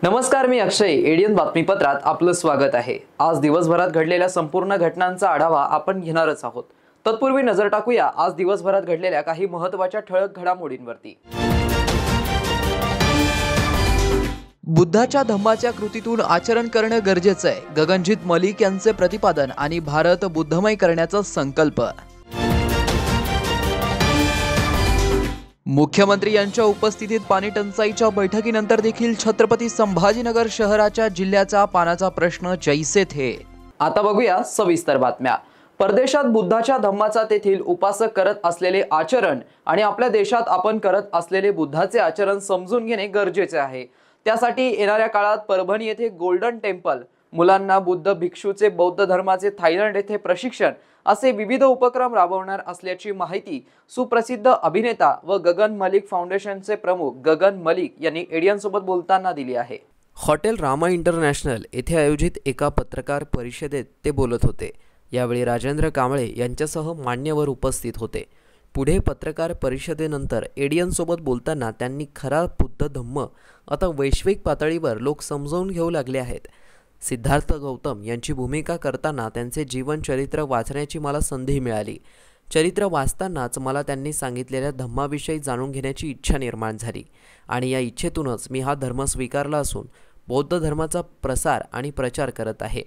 नमस्कार, मी अक्षय. एडियन बातमीपत्रात आपलं स्वागत आहे. आज दिवसभरात घडलेल्या संपूर्ण घटनांचा आढावा आपण घेणारच आहोत. तत्पूर्वी नजर टाकूया आज दिवसभरात घडलेल्या काही महत्त्वाच्या ठळक घडामोडींवरती. बुद्धाच्या धम्माच्या कृतीतून आचरण करणं गरजेचं आहे. गगनजीत मलिक यांचे प्रतिपादन आणि भारत बुद्धमय करण्याचा संकल्प. मुख्यमंत्री यांच्या उपस्थितीत पाणी टंचाईच्या बैठकीनंतर देखील छत्रपती संभाजीनगर शहराच्या जिल्ह्याचा पाण्याचा प्रश्न जैसे थे. आता बघूया सविस्तर बातम्या. परदेशात बुद्धाच्या धम्माचा तेथील उपासक करत असलेले आचरण आणि आपल्या देशात आपण करत असलेले बुद्धाचे आचरण समजून घेणे गरजेचे आहे. त्यासाठी येणाऱ्या काळात परभणी येथे गोल्डन टेम्पल, मुलांना बुद्ध भिक्षूचे बौद्ध धर्माचे थायलंड येथे प्रशिक्षण असे विविध उपक्रम राबवणार असल्याची माहिती सुप्रसिद्ध अभिनेता व गगन मलिक फाउंडेशनचे प्रमुख गगन मलिक यांनी एडियन सोबत बोलताना दिली आहे. हॉटेल रामा इंटरनॅशनल येथे आयोजित एका पत्रकार परिषदेत ते बोलत होते. यावेळी राजेंद्र कांबळे यांच्यासह मान्यवर उपस्थित होते. पुढे पत्रकार परिषदेनंतर एडियन सोबत बोलताना त्यांनी खरा बुद्ध धम्म आता वैश्विक पातळीवर लोक समजावून घेऊ लागले आहेत. सिद्धार्थ गौतम यांची भूमिका करताना त्यांचे जीवन चरित्र वाचण्याची मला संधी मिळाली. चरित्र वाचतानाच मला त्यांनी सांगितलेल्या धम्माविषयी जाणून घेण्याची इच्छा निर्माण झाली आणि या इच्छेतूनच मी हा धर्म स्वीकारला असून बौद्ध धर्माचा प्रसार आणि प्रचार करत आहे.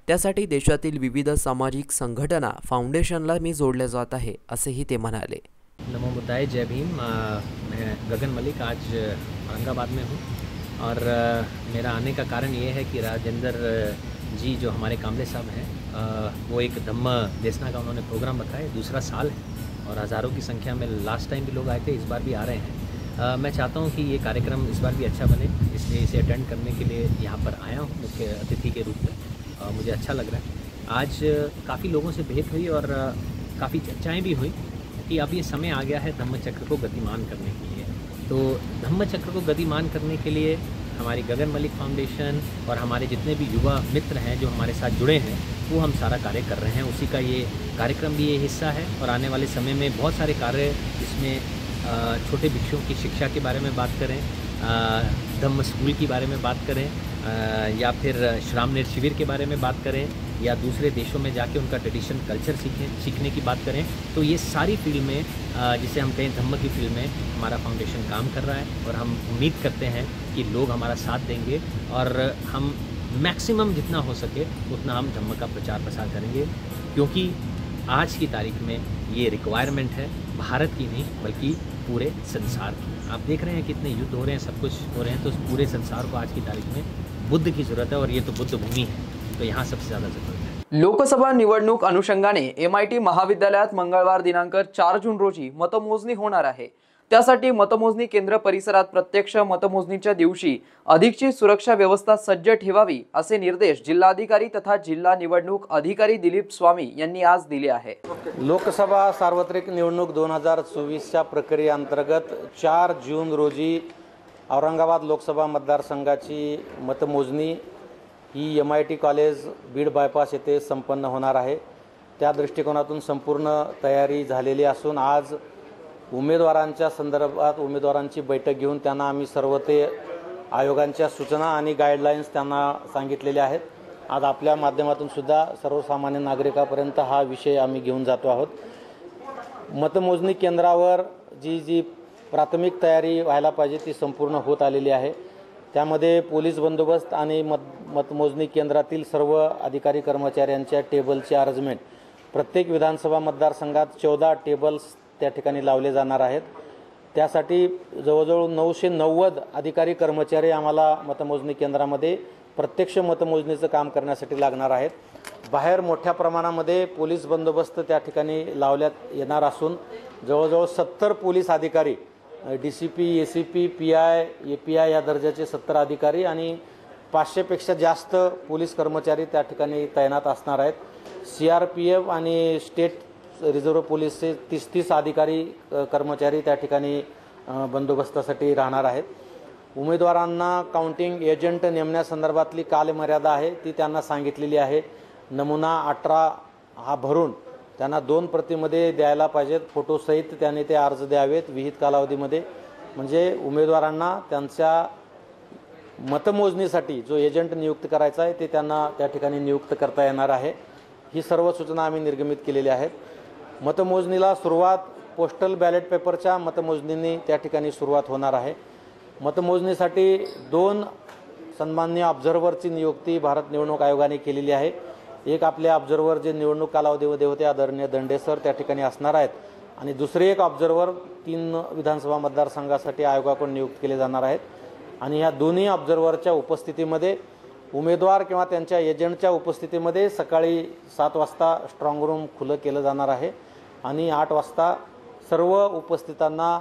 त्यासाठी देशातील विविध सामाजिक संघटना फाउंडेशनला मी जोडले जात आहे, असेही ते म्हणाले. नमो बुद्धाय, जय भीम. मैं गगन मलिक आज औरंगाबाद में हूँ और मेरा आने का कारण ये है कि राजेंद्र जी जो हमारे कांबले साहब हैं वो एक धम्म देशना का उन्होंने प्रोग्राम रखा है. दूसरा साल है और हज़ारों की संख्या में लास्ट टाइम भी लोग आए थे, इस बार भी आ रहे हैं. मैं चाहता हूँ कि ये कार्यक्रम इस बार भी अच्छा बने, इसलिए इसे अटेंड करने के लिए यहाँ पर आया हूँ मुख्य अतिथि के रूप में. मुझे अच्छा लग रहा है. आज काफ़ी लोगों से भेंट हुई और काफ़ी चर्चाएँ भी हुई कि अब ये समय आ गया है धम्मचक्र को गतिमान करने के लिए. तो धम्मचक्र को गतिमान करने के लिए हमारी गगन मलिक फाउंडेशन और हमारे जितने भी युवा मित्र हैं जो हमारे साथ जुड़े हैं वो हम सारा कार्य कर रहे हैं. उसी का ये कार्यक्रम भी ये हिस्सा है और आने वाले समय में बहुत सारे कार्य इसमें छोटे भिक्षुओं की शिक्षा के बारे में बात करें, धम्म स्कूल के बारे में बात करें, या फिर श्रामनेर शिविर के बारे में बात करें, या दूसरे देशों में जाके उनका ट्रेडिशन कल्चर सीखने की बात करें. तो ये सारी फील्ड में जिसे हम कहें धम्म की फील्ड में हमारा फाउंडेशन काम कर रहा है और हम उम्मीद करते हैं कि लोग हमारा साथ देंगे और हम मैक्सिमम जितना हो सके उतना हम धम्म का प्रचार प्रसार करेंगे, क्योंकि आज की तारीख में ये रिक्वायरमेंट है भारत की नहीं बल्कि पूरे संसार की. आप देख रहे हैं कितने युद्ध हो रहे हैं, सब कुछ हो रहे हैं, तो पूरे संसार को आज की तारीख में बुद्ध की ज़रूरत है और ये तो बुद्ध भूमि है, तो यहाँ सबसे ज़्यादा ज़रूरत है. लोकसभा निवडणूक अनुषंगाने MIT महाविद्यालयात मंगळवार दिनांक 4 जून रोजी मतमोजणी होणार आहे. त्यासाठी मतमोजणी केंद्र परिसरात प्रत्यक्ष मतमोजणीच्या दिवशी अधिकची सुरक्षा व्यवस्था सज्ज ठेवावी असे निर्देश जिल्हाधिकारी तथा जिल्हा निवडणूक अधिकारी दिलीप स्वामी यांनी आज दिले आहे. लोकसभा सार्वत्रिक निवडणूक 2024च्या प्रक्रियेअंतर्गत 4 जून रोजी औरंगाबाद लोकसभा मतदारसंघाची मतमोजणी ही MIT कॉलेज बीड बायपास येथे संपन्न होणार आहे. त्या दृष्टिकोनातून संपूर्ण तयारी झालेली असून आज उमेदवारांच्या संदर्भात उमेदवारांची बैठक घेऊन त्यांना आम्ही सर्व ते आयोगांच्या सूचना आणि गाईडलाईन्स त्यांना सांगितलेल्या आहेत. आज आपल्या माध्यमातून सुद्धा सर्वसामान्य नागरिकांपर्यंत हा विषय आम्ही घेऊन जातो आहोत. मतमोजणी केंद्रावर जी प्राथमिक तयारी व्हायला पाहिजे ती संपूर्ण होत आलेली आहे. त्यामध्ये पोलीस बंदोबस्त आणि मतमोजणी केंद्रातील सर्व अधिकारी कर्मचाऱ्यांच्या टेबलचे अरेंजमेंट प्रत्येक विधानसभा मतदारसंघात 14 टेबल्स त्या ठिकाणी लावले जाणार आहेत. त्यासाठी जवळजवळ 990 अधिकारी कर्मचारी आम्हाला मतमोजणी केंद्रामध्ये प्रत्यक्ष मतमोजणीचं काम करण्यासाठी लागणार आहेत. बाहेर मोठ्या प्रमाणामध्ये पोलीस बंदोबस्त त्या ठिकाणी लावण्यात येणार असून जवळजवळ 70 पोलीस अधिकारी DCP, ACP, PI, API या दर्जाचे 70 अधिकारी आणि 500 पेक्षा जास्त पोलीस कर्मचारी त्या ठिकाणी तैनात असणार आहेत. CRPF आणि स्टेट रिझर्व्ह पोलीसचे 30 अधिकारी कर्मचारी त्या ठिकाणी बंदोबस्तासाठी राहणार आहेत. उमेदवारांना काउंटिंग एजंट नेमण्यासंदर्भातली कालमर्यादा आहे ती त्यांना सांगितलेली आहे. नमुना 18 हा भरून त्यांना 2 प्रतीमध्ये द्यायला पाहिजेत. फोटोसहित त्यांनी ते अर्ज द्यावेत विहित कालावधीमध्ये. म्हणजे उमेदवारांना त्यांच्या मतमोजणीसाठी जो एजंट नियुक्त करायचा आहे ते त्यांना त्या ठिकाणी नियुक्त करता येणार आहे. ही सर्व सूचना आम्ही निर्गमित केलेल्या आहेत. मतमोजणीला सुरुवात पोस्टल बॅलेट पेपरच्या मतमोजणीने त्या ठिकाणी सुरुवात होणार आहे. मतमोजणीसाठी 2 सन्माननीय ऑब्झर्व्हरची नियुक्ती भारत निवडणूक आयोगाने केलेली आहे. एक आपले ऑब्झर्व्हर जे निवडणूक कालावधीमध्ये होते आदरणीय दंडे सर त्या ठिकाणी असणार आहेत आणि दुसरे एक ऑब्झर्व्हर 3 विधानसभा मतदारसंघासाठी आयोगाकडून नियुक्त केले जाणार आहेत. आणि ह्या दोन्ही ऑब्झर्व्हरच्या उपस्थितीमध्ये उमेदवार किंवा त्यांच्या एजंटच्या उपस्थितीमध्ये सकाळी 7 वाजता स्ट्रॉंग रूम खुलं केलं जाणार आहे आणि 8 वाजता सर्व उपस्थितांना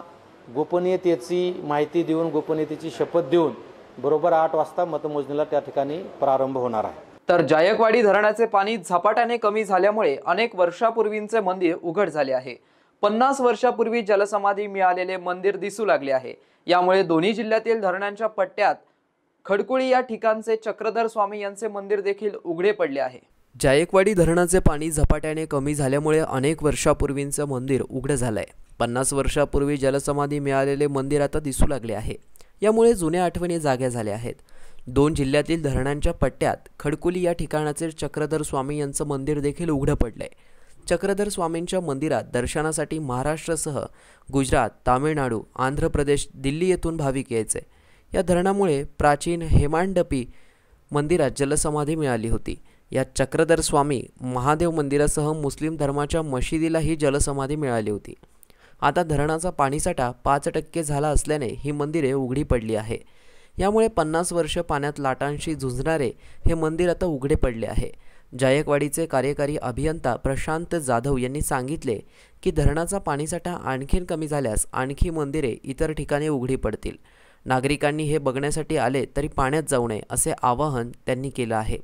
गोपनीयतेची माहिती देऊन गोपनीयतेची शपथ देऊन बरोबर 8 वाजता मतमोजणीला त्या ठिकाणी प्रारंभ होणार आहे. तर जायकवाडी धरणाचे पाणी झपाट्याने कमी झाल्यामुळे अनेक वर्षापूर्वींचे मंदिर उघड झाले आहे. 50 वर्षापूर्वी जलसमाधी मिळालेले मंदिर दिसू लागले आहे. यामुळे दोन्ही जिल्ह्यातील धरणांच्या पट्ट्यात खडकुळी या ठिकाणचे चक्रधर स्वामी यांचे मंदिर देखील उघडे पडले आहे. जायकवाडी धरणाचे पाणी झपाट्याने कमी झाल्यामुळे अनेक वर्षापूर्वींचे मंदिर उघड झालंय. 50 वर्षापूर्वी जलसमाधी मिळालेले मंदिर आता दिसू लागले आहे. यामुळे जुन्या आठवणी जाग्या झाल्या आहेत. 2 जिल्ह्यातील धरणांच्या पट्ट्यात खडकुली या ठिकाणाचे चक्रधर स्वामी यांचं मंदिर देखील उघडं पडलंय. चक्रधर स्वामींच्या मंदिरात दर्शनासाठी महाराष्ट्रासह गुजरात, तामिळनाडू, आंध्र प्रदेश, दिल्ली येथून भाविक यायचे. या धरणामुळे प्राचीन हेमांडपी मंदिरात जलसमाधी मिळाली होती. या चक्रधर स्वामी महादेव मंदिरासह मुस्लिम धर्माच्या मशिदीलाही जलसमाधी मिळाली होती. आता धरणाचा पाणीसाठा 5% झाला असल्याने ही मंदिरे उघडी पडली आहे. यामुळे 50 वर्ष पाण्यात लाटांशी झुंजणारे हे मंदिर आता उघडे पडले आहे. जायकवाडीचे कार्यकारी अभियंता प्रशांत जाधव यांनी सांगितले की धरणाचा पाणीसाठा आणखीन कमी झाल्यास आणखी मंदिरे इतर ठिकाणी उघडी पडतील. नागरिकांनी हे बघण्यासाठी आले तरी पाण्यात जाऊ नये असे आवाहन त्यांनी केलं आहे.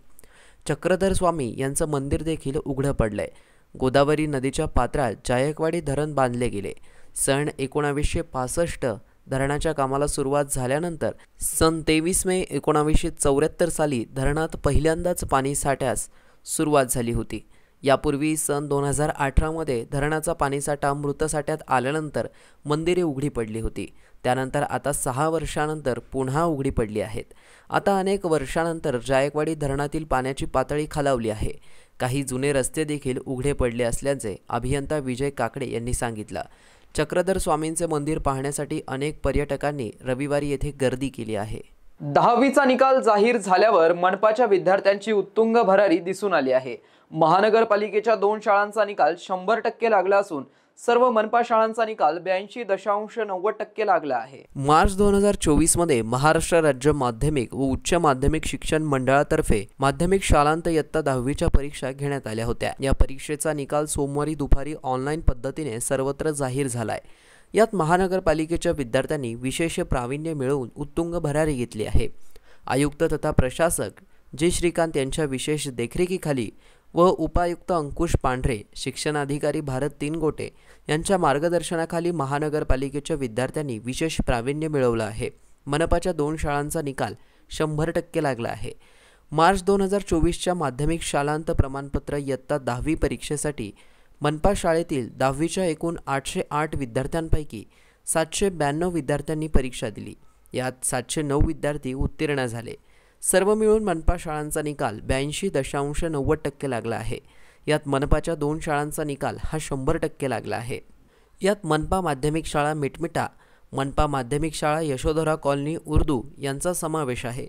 चक्रधर स्वामी यांचं मंदिर देखील उघडं पडलंय. गोदावरी नदीच्या पात्रात जायकवाडी धरण बांधले गेले. सन 1965 धरणाच्या कामाला सुरुवात झाल्यानंतर सन 23 मे 1974 साली धरणात पहिल्यांदाच पाणी साठ्यास सुरुवात झाली होती. यापूर्वी सन 2018 मध्ये धरणाचा पाणीसाठा मृतसाठ्यात आल्यानंतर मंदिरे उघडी पडली होती. त्यानंतर आता 6 वर्षांनंतर पुन्हा उघडी पडली आहेत. आता अनेक वर्षांनंतर जायकवाडी धरणातील पाण्याची पातळी खालावली आहे. काही जुने रस्ते देखील उघडे पडले असल्याचे अभियंता विजय काकडे यांनी सांगितलं. चक्रधर स्वामींचे मंदिर पाहण्यासाठी अनेक पर्यटकांनी रविवारी येथे गर्दी केली आहे. 10वीचा निकाल जाहीर झाल्यावर मनपाच्या विद्यार्थ्यांची उत्तुंग भरारी दिसून आली आहे. महानगरपालिकेच्या 2 शाळांचा निकाल 100% लागला असून सर्व मनपा शाळांचा निकाल 82.90% लागला आहे. मार्च 2024 मध्ये महाराष्ट्र राज्य माध्यमिक व उच्च माध्यमिक शिक्षण मंडळातर्फे माध्यमिक शालांत इयत्ता 10वीच्या परीक्षा घेण्यात आल्या होत्या. या परीक्षेचा निकाल सोमवारी दुपारी ऑनलाईन पद्धतीने सर्वत्र जाहीर झालाय. यात महानगरपालिकेच्या विद्यार्थ्यांनी विशेष प्रावीण्य मिळवून उत्तुंग भरारी घेतली आहे. आयुक्त तथा प्रशासक जे श्रीकांत यांच्या विशेष देखरेखीखाली व उपायुक्त अंकुश पांढरे, शिक्षणाधिकारी भारत तिनगोटे यांच्या मार्गदर्शनाखाली महानगरपालिकेच्या विद्यार्थ्यांनी विशेष प्रावीण्य मिळवलं आहे. मनपाच्या 2 शाळांचा निकाल 100% लागला आहे. मार्च 2024च्या माध्यमिक शालांत प्रमाणपत्र इयत्ता 10वी परीक्षेसाठी मनपा शाळेतील 10वीच्या एकूण 808 विद्यार्थ्यांपैकी 792 विद्यार्थ्यांनी परीक्षा दिली. यात 709 विद्यार्थी उत्तीर्ण झाले. सर्व मिळून मनपा शाळांचा निकाल 82.90% लागला आहे. यात मनपाच्या 2 शाळांचा निकाल हा 100% लागला आहे. यात मनपा माध्यमिक शाळा मिटमिटा, मनपा माध्यमिक शाळा यशोधरा कॉलनी उर्दू यांचा समावेश आहे.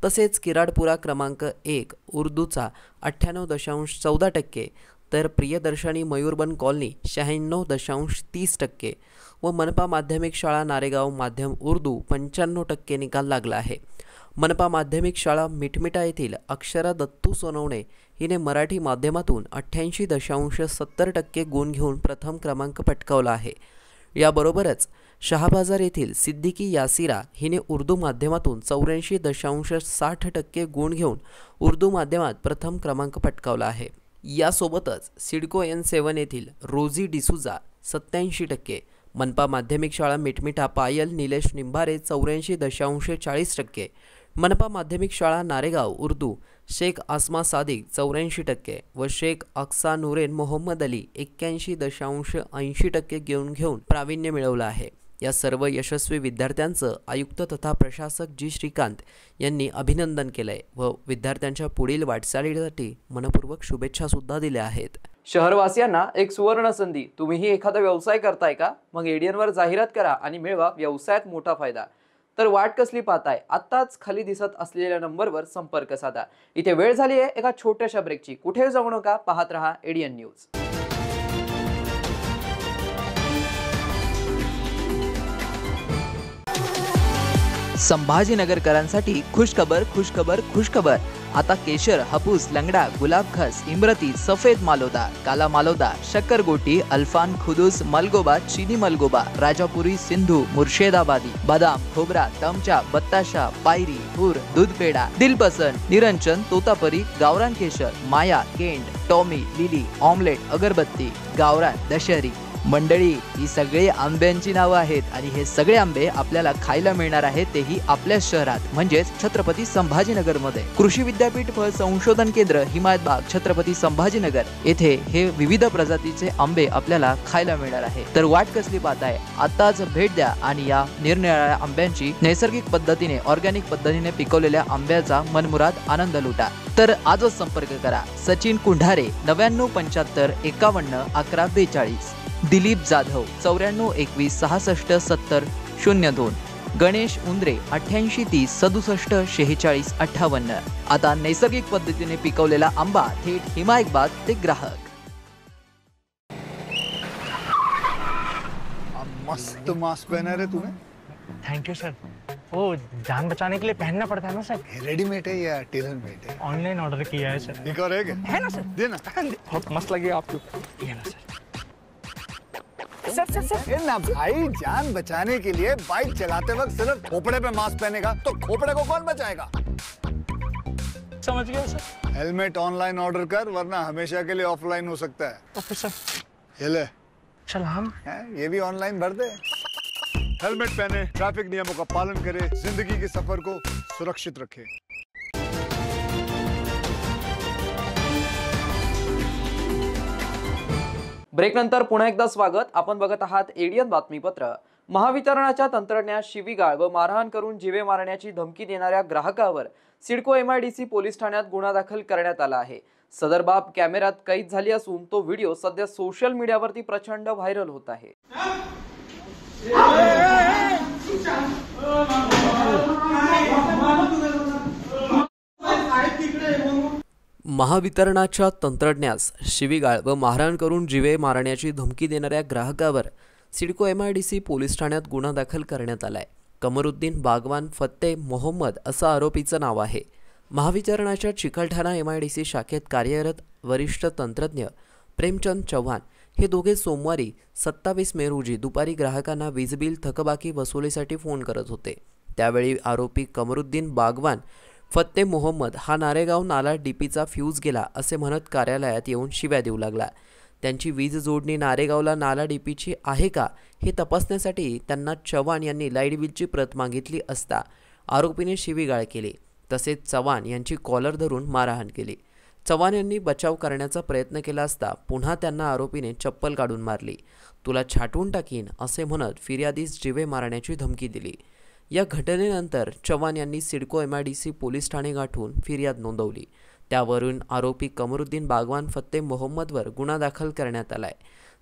तसेच किराडपुरा क्रमांक 1 उर्दूचा 98.14% तर प्रियदर्शनी मयूरबन कॉलनी 96.30% व मनपा माध्यमिक शाळा नारेगाव माध्यम उर्दू 95% निकाल लागला आहे. मनपा माध्यमिक शाळा मिटमिटा येथील अक्षरा दत्तू सोनवणे हिने मराठी माध्यमातून 88.70% गुण घेऊन प्रथम क्रमांक पटकावला आहे. याबरोबरच शहाबाजार येथील सिद्दीकी यासिरा हिने उर्दू माध्यमातून 84.60% गुण घेऊन उर्दू माध्यमात प्रथम क्रमांक पटकावला आहे. यासोबतच सिडको N7 येथील रोझी डिसूजा 87%, मनपा माध्यमिक शाळा मिठमिठा पायल निलेश निंभारे 84.40%, मनपा माध्यमिक शाळा नारेगाव उर्दू शेख आसमा सादिक 84% व शेख अक्सा नूरेन मोहम्मद अली 81.80% घेऊन प्रावीण्य मिळवलं आहे। या सर्व यशस्वी विद्यार्थ्यांचं आयुक्त तथा प्रशासक जी श्रीकांत यांनी अभिनंदन केलंय व विद्यार्थ्यांच्या पुढील वाटचालीसाठी मनपूर्वक शुभेच्छा सुद्धा दिल्या आहेत। शहरवासियांना एक सुवर्ण संधी। तुम्हीही एखादा व्यवसाय करताय का? मग एडीएनवर जाहिरात करा आणि मिळवा व्यवसायात मोठा फायदा। तर वाट कसली पाहताय? आत्ताच खाली दिसत असलेल्या नंबरवर संपर्क साधा। इथे वेळ झाली आहे एका छोट्याशा ब्रेकची। कुठे जाऊ नका, पाहत रहा एडीएन न्यूज। संभाजीनगरकरांसाठी खुशखबर खुशखबर खुशखबर। आता केशर, हापूस, लंगडा, गुलाब खास, इमरती, सफेद मालोदा, काला मालोदा, शक्करगोटी, अल्फान, खुदूस, मलगोबा, चीनी मलगोबा, राजापुरी, सिंधू, मुर्शेदाबादी, बदाम, खोबरा, तमचा, बत्ताशा, पायरी, हुर, दूध पेडा, दिलपसंद, निरंजन, तोतापरी, गावरान केशर, माया, केंड, टॉमी, लिली, ऑमलेट, अगरबत्ती, गावरान, दशहरी। मंडळी, ही सगळी आंब्यांची नावं आहेत आणि हे सगळे आंबे आपल्याला खायला मिळणार आहेत, तेही आपल्या शहरात म्हणजेच छत्रपती संभाजीनगरमध्ये। कृषी विद्यापीठ फळ संशोधन केंद्र, हिमायतबाग, छत्रपती संभाजीनगर येथे हे विविध प्रजातीचे आंबे आपल्याला खायला मिळणार आहे। तर वाट कसली पाहताय? आताच भेट द्या आणि या निरनिराळ्या आंब्यांची नैसर्गिक पद्धतीने ऑर्गॅनिक पद्धतीने पिकवलेल्या आंब्याचा मनमुराद आनंद लुटा। तर आजच संपर्क करा। सचिन कुंढारे 9975 51 11 42, दिलीप जाधव 94 21 66 70 02, गणेश उंद्रे 88 30 67 46 58। आता नैसर्गिक पद्धतीने पिकवलेला आंबा थेट हिमायतबाग ते ग्राहक। मस्त मास्क पहना रे तूने। Thank you sir. वो जान बचाने के लिए पहनना पड़ता है ना सर। रेडीमेड है या टेलर मेड है? ऑनलाइन ऑर्डर किया है सर। एक और है क्या? है ना सर। देना। बहुत मस्त लगे आपको। ये ना सर। ये ना भाई, जान बचाने के लिए बाइक चलाते वक्त सिर्फ खोपड़े पे मास्क पहनेगा तो खोपड़े को कौन बचाएगा? समझ गया सर। हेलमेट ऑनलाइन ऑर्डर कर, वरना हमेशा के लिए ऑफलाइन हो सकता है। Okay sir. ये ले। चल हम ये भी ऑनलाइन भर दे। हेलमेट पहने, ट्रैफिक नियमों का पालन करे, जिंदगी के सफर को सुरक्षित रखे। ब्रेक नंतर पुन्हा एकदा स्वागत। आपण बघत आहात एडीएन बातमीपत्र। महावितरणाच्या तंत्रज्ञात शिवीगाळ व मारहाण करून जीवे मारण्याची धमकी देणाऱ्या ग्राहकावर सिडको MIDC पोलीस ठाण्यात गुन्हा दाखल करण्यात आला आहे। सदर बाब कॅमेऱ्यात कैद झाली असून तो व्हिडिओ सध्या सोशल मीडियावरती प्रचंड व्हायरल होत आहे। महावितरणाच्या तंत्रज्ञास शिवीगाळ व मारहाण करून जीवे मारण्याची धमकी देणाऱ्या ग्राहकावर सिडको MIDC पोलीस ठाण्यात गुन्हा दाखल करण्यात आलाय। कमरुद्दीन बागवान फत्ते मोहम्मद असं आरोपीचं नाव आहे। महावितरणाच्या चिकलठाणा MIDC शाखेत कार्यरत वरिष्ठ तंत्रज्ञ प्रेमचंद चव्हाण हे दोघे सोमवारी 27 मे रोजी दुपारी ग्राहकांना वीज बिल थकबाकी वसुलीसाठी फोन करत होते। त्यावेळी आरोपी कमरुद्दीन बागवान फत्ते मोहम्मद हा नारेगाव नाला DPचा फ्यूज गेला असे म्हणत कार्यालयात येऊन शिव्या देऊ लागला। त्यांची वीज जोडणी नारेगावला नाला DPची आहे का हे तपासण्यासाठी त्यांना चव्हाण यांनी लाईट बिलची प्रत मागितली असता आरोपीने शिवीगाळ केली। तसेच चव्हाण यांची कॉलर धरून मारहाण केली। चव्हाण यांनी बचाव करण्याचा प्रयत्न केला असता पुन्हा त्यांना आरोपीने चप्पल काढून मारली। तुला छाटून टाकीन असे म्हणत फिर्यादीस जीवे मारण्याची धमकी दिली। या घटनेनंतर चव्हाण यांनी सिडको MIDC पोलीस ठाणे गाठून फिर्याद नोंदवली। त्यावरून आरोपी कमरुद्दीन बागवान फत्ते मोहम्मदवर गुन्हा दाखल करण्यात आलाय।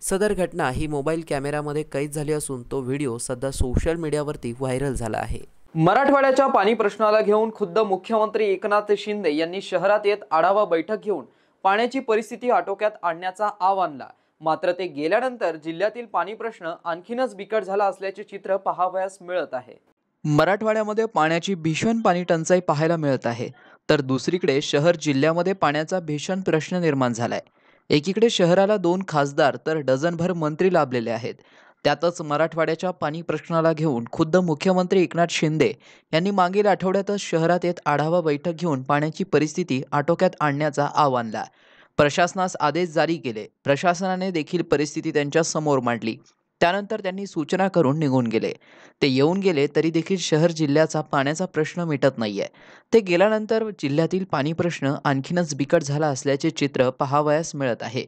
सदर घटना ही मोबाईल कॅमेऱ्यामध्ये कैद झाली असून तो व्हिडिओ सध्या सोशल मीडियावरती व्हायरल झाला आहे। मराठवाड्याच्या पाणी प्रश्नाला घेऊन खुद्द मुख्यमंत्री एकनाथ शिंदे यांनी शहरात येत आढावा बैठक घेऊन पाण्याची परिस्थिती आटोक्यात आणण्याचा आवाहन आणला। मात्र ते गेल्यानंतर जिल्ह्यातील पाणी प्रश्न आणखीनच बिकट झाला असल्याचे चित्र पाहावयास मिळत आहे। मराठवाड्यामध्ये पाण्याची भीषण पाणी टंचाई पाहायला मिळत आहे, तर दुसरीकडे शहर जिल्ह्यामध्ये पाण्याचा भीषण प्रश्न निर्माण झालाय। एकीकडे शहराला 2 खासदार तर डझनभर मंत्री लाभलेले आहेत। त्यातच मराठवाड्याच्या पाणी प्रश्नाला घेऊन खुद्द मुख्यमंत्री एकनाथ शिंदे यांनी मागील आठवड्यातच शहरात येत आढावा बैठक घेऊन पाण्याची परिस्थिती आटोक्यात आणण्याचा आवाहन आणला। प्रशासनास आदेश जारी केले. प्रशासनाने देखील परिस्थिती त्यांच्या समोर मांडली. त्यानंतर त्यांनी सूचना करून निघून गेले. ते येऊन गेले तरी देखील शहर जिल्ह्याचा पाण्याचा प्रश्न मिटत नाहीये. ते गेल्यानंतर जिल्ह्यातील पाणी प्रश्न आणखीनच बिकट झाला असल्याचे चित्र पाहावयास मिळत आहे.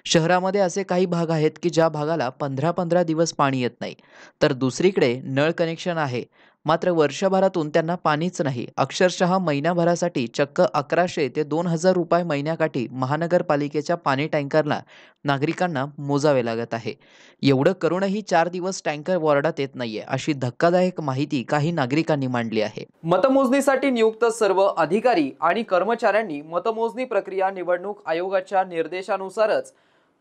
शहरामध्ये असे काही भाग आहेत की ज्या भागाला 15-15 दिवस पाणी येत नाही, तर दुसरीकडे नळ कनेक्शन आहे, मात्र वर्षभरातून त्यांना पाणीच नाही. अक्षरशः महिन्याभरासाठी चक्क 1100 ते 2000 रुपये महिन्याकाठी महानगरपालिकेच्या पाणी टँकरला नागरिकांना मोजावे लागत आहे. एवढं करूनही 4 दिवस टँकर वॉर्डात येत नाहीये, अशी धक्कादायक माहिती काही नागरिकांनी मांडली आहे. मतमोजणीसाठी नियुक्त सर्व अधिकारी आणि कर्मचाऱ्यांनी मतमोजणी प्रक्रिया निवडणूक आयोगाच्या निर्देशानुसारच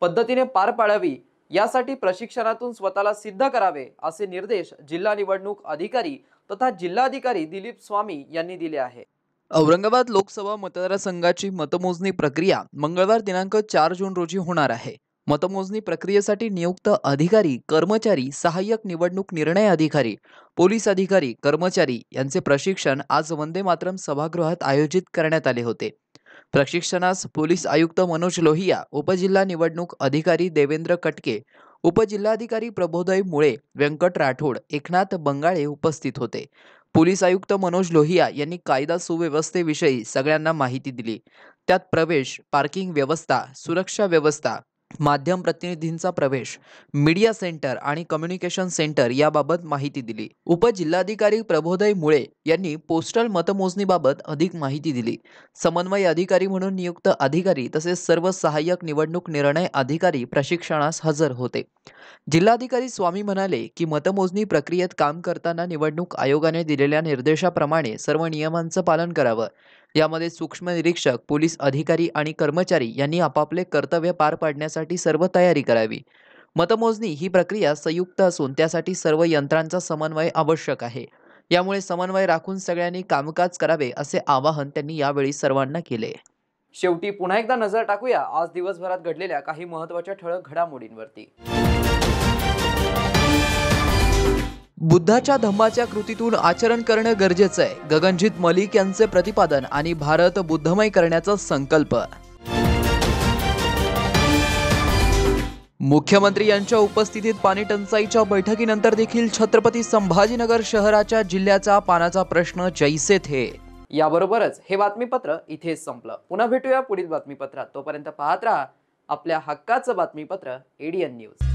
पद्धतीने पार पाडावी, यासाठी प्रशिक्षणातून स्वतःला सिद्ध करावे, असे निर्देश जिल्हा निवडणूक अधिकारी तथा जिल्हाधिकारी दिलीप स्वामी यांनी दिले आहे. औरंगाबाद लोकसभा मतदारसंघाची मतमोजणी प्रक्रिया मंगळवार दिनांक 4 जून रोजी होणार आहे. मतमोजणी प्रक्रियेसाठी नियुक्त अधिकारी, कर्मचारी, सहाय्यक निवडणूक निर्णय अधिकारी, पोलीस अधिकारी, कर्मचारी यांचे प्रशिक्षण आज वंदे मातरम सभागृहात आयोजित करण्यात आले होते. प्रशिक्षणास पोलीस आयुक्त मनोज लोहिया, उपजिल्हा निवडणूक अधिकारी देवेंद्र कटके, उपजिल्हाधिकारी प्रबोधय मुळे, व्यंकट राठोड, एकनाथ बंगाळे उपस्थित होते. पोलीस आयुक्त मनोज लोहिया यांनी कायदा सुव्यवस्थेविषयी सगळ्यांना माहिती दिली. त्यात प्रवेश, पार्किंग व्यवस्था, सुरक्षा व्यवस्था, माध्यम प्रतिनिधींचा प्रवेश, मीडिया सेंटर आणि कम्युनिकेशन सेंटर याबाबत माहिती दिली. उपजिल्हाधिकारी प्रबोधय मुळे यांनी पोस्टल मतमोजणीबाबत अधिक माहिती दिली. समन्वय अधिकारी म्हणून नियुक्त अधिकारी तसेच सर्व सहाय्यक निवडणूक निर्णय अधिकारी प्रशिक्षणास हजर होते. जिल्हाधिकारी स्वामी म्हणाले की मतमोजणी प्रक्रियेत काम करताना निवडणूक आयोगाने दिलेल्या निर्देशाप्रमाणे सर्व नियमांचं पालन करावं. यामध्ये सूक्ष्म निरीक्षक, पोलीस अधिकारी आणि कर्मचारी यांनी आपापले कर्तव्य पार पाडण्यासाठी सर्व तयारी करावी. मतमोजणी ही प्रक्रिया संयुक्त असून त्यासाठी सर्व यंत्रांचा समन्वय आवश्यक आहे. यामुळे समन्वय राखून सगळ्यांनी कामकाज करावे, असे आवाहन त्यांनी यावेळी सर्वांना केले. शेवटी पुन्हा एकदा नजर टाकूया आज दिवसभरात घडलेल्या काही महत्त्वाच्या ठळक घडामोडींवरती. बुद्धाच्या धम्माच्या कृतीतून आचरण करणं गरजेचं आहे, गगनजीत मलिक यांचे प्रतिपादन आणि भारत बुद्धमय करण्याचा संकल्प. मुख्यमंत्री यांच्या उपस्थितीत पाणी टंचाईच्या बैठकीनंतर देखील छत्रपती संभाजीनगर शहराच्या जिल्ह्याचा पाण्याचा प्रश्न जैसे थे. याबरोबरच हे बातमीपत्र इथेच संपलं. पुन्हा भेटूया पुढील बातमीपत्रात. तोपर्यंत पाहत राहा आपल्या हक्काचं बातमीपत्र ADN न्यूज.